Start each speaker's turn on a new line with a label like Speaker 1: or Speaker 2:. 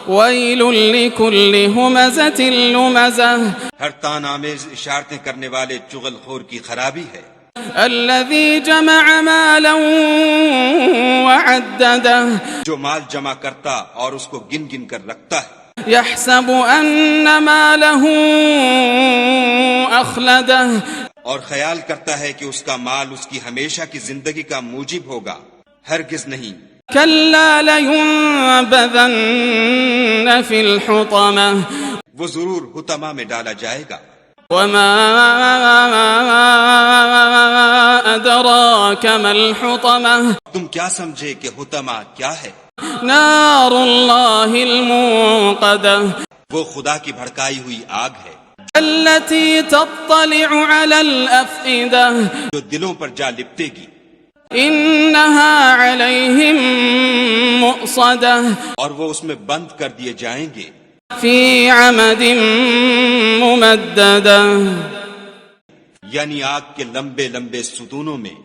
Speaker 1: ويل لكل همزة لمزة
Speaker 2: ہر تان آمیز اشارتیں کرنے والے چغل خور کی خرابی ہے.
Speaker 1: الذي جمع مالا وعدده
Speaker 2: جو مال جمع کرتا اور اس کو گن گن کر رکھتا ہے.
Speaker 1: يحسب أن ماله أخلده
Speaker 2: اور خیال کرتا ہے کہ اس کا مال اس کی ہمیشہ کی زندگی کا موجب ہوگا. ہرگز نہیں.
Speaker 1: كلا لينبذن في الحطمة
Speaker 2: وہ ضرور حطمہ میں ڈالا جائے گا.
Speaker 1: وما أدراك ما الحطمة
Speaker 2: تم کیا سمجھے کہ حطمہ کیا ہے؟
Speaker 1: نار الله الموقدة
Speaker 2: وہ خدا کی بھڑکائی ہوئی آگ ہے
Speaker 1: التي تطلع على الأفئدة
Speaker 2: جو دلوں پر جا لپٹے گی.
Speaker 1: إنها عليهم مؤصدة
Speaker 2: اور وہ اس میں بند کر دیے جائیں گے.
Speaker 1: في عمد ممددة
Speaker 2: یعنی آگ کے لمبے لمبے ستونوں میں.